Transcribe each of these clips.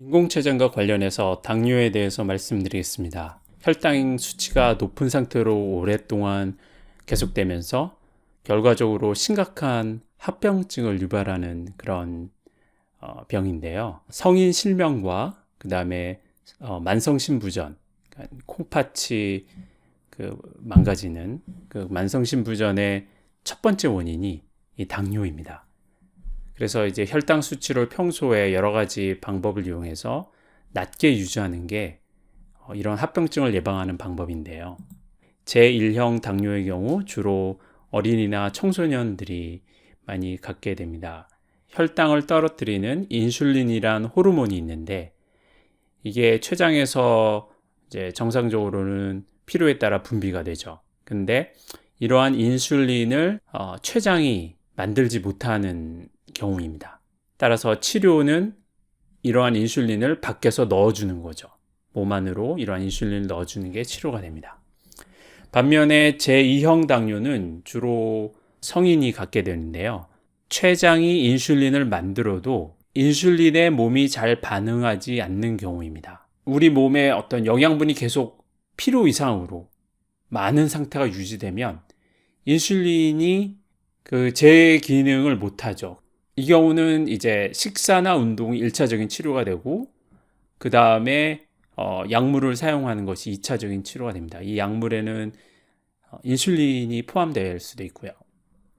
인공체장과 관련해서 당뇨에 대해서 말씀드리겠습니다. 혈당 수치가 높은 상태로 오랫동안 계속되면서 결과적으로 심각한 합병증을 유발하는 그런 병인데요. 성인 실명과 그 다음에 만성신부전, 그러니까 콩팥이 망가지는 그 만성신부전의 첫 번째 원인이 이 당뇨입니다. 그래서 이제 혈당 수치를 평소에 여러 가지 방법을 이용해서 낮게 유지하는 게 이런 합병증을 예방하는 방법인데요. 제1형 당뇨의 경우 주로 어린이나 청소년들이 많이 갖게 됩니다. 혈당을 떨어뜨리는 인슐린이란 호르몬이 있는데 이게 췌장에서 이제 정상적으로는 필요에 따라 분비가 되죠. 근데 이러한 인슐린을 췌장이 만들지 못하는 경우입니다. 따라서 치료는 이러한 인슐린을 밖에서 넣어주는 거죠. 몸 안으로 이러한 인슐린을 넣어주는 게 치료가 됩니다. 반면에 제2형 당뇨는 주로 성인이 갖게 되는데요. 췌장이 인슐린을 만들어도 인슐린에 몸이 잘 반응하지 않는 경우입니다. 우리 몸에 어떤 영양분이 계속 필요 이상으로 많은 상태가 유지되면 인슐린이 제 기능을 못하죠. 이 경우는 이제 식사나 운동이 1차적인 치료가 되고 그 다음에 약물을 사용하는 것이 2차적인 치료가 됩니다. 이 약물에는 인슐린이 포함될 수도 있고요.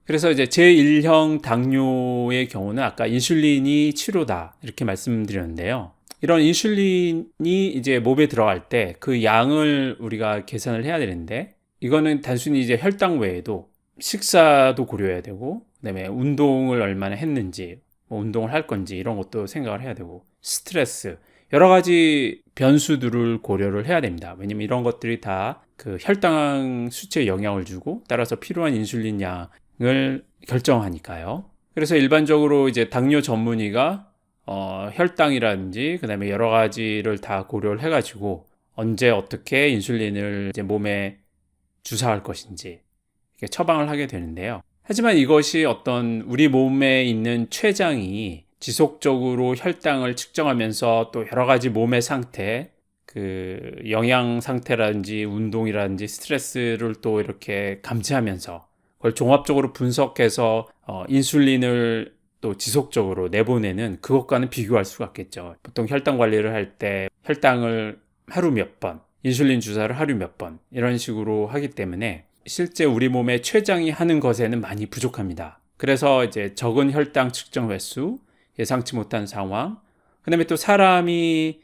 그래서 이제 제1형 당뇨의 경우는 아까 인슐린이 치료다 이렇게 말씀드렸는데요. 이런 인슐린이 이제 몸에 들어갈 때 그 양을 우리가 계산을 해야 되는데 이거는 단순히 이제 혈당 외에도 식사도 고려해야 되고 그다음에 운동을 얼마나 했는지 운동을 할 건지 이런 것도 생각을 해야 되고 스트레스 여러 가지 변수들을 고려를 해야 됩니다. 왜냐면 이런 것들이 다 그 혈당 수치에 영향을 주고 따라서 필요한 인슐린 양을 결정하니까요. 그래서 일반적으로 이제 당뇨 전문의가 혈당이라든지 그다음에 여러 가지를 다 고려를 해가지고 언제 어떻게 인슐린을 이제 몸에 주사할 것인지 처방을 하게 되는데요. 하지만 이것이 어떤 우리 몸에 있는 췌장이 지속적으로 혈당을 측정하면서 또 여러 가지 몸의 상태, 영양 상태라든지 운동이라든지 스트레스를 또 이렇게 감지하면서 그걸 종합적으로 분석해서 인슐린을 또 지속적으로 내보내는 그것과는 비교할 수가 없겠죠. 보통 혈당 관리를 할 때 혈당을 하루 몇 번, 인슐린 주사를 하루 몇 번 이런 식으로 하기 때문에 실제 우리 몸의 췌장이 하는 것에는 많이 부족합니다. 그래서 이제 적은 혈당 측정 횟수, 예상치 못한 상황, 그 다음에 또 사람이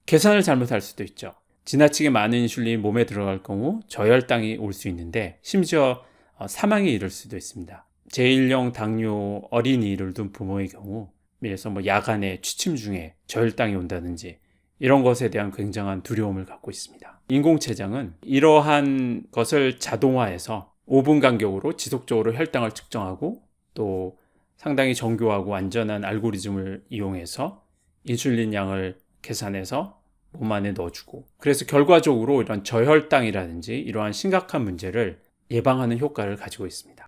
계산을 잘못할 수도 있죠. 지나치게 많은 인슐린이 몸에 들어갈 경우 저혈당이 올 수 있는데 심지어 사망에 이를 수도 있습니다. 제1형 당뇨 어린이를 둔 부모의 경우 그래서 야간에 취침 중에 저혈당이 온다든지 이런 것에 대한 굉장한 두려움을 갖고 있습니다. 인공체장은 이러한 것을 자동화해서 5분 간격으로 지속적으로 혈당을 측정하고 또 상당히 정교하고 안전한 알고리즘을 이용해서 인슐린 양을 계산해서 몸 안에 넣어주고 그래서 결과적으로 이런 저혈당이라든지 이러한 심각한 문제를 예방하는 효과를 가지고 있습니다.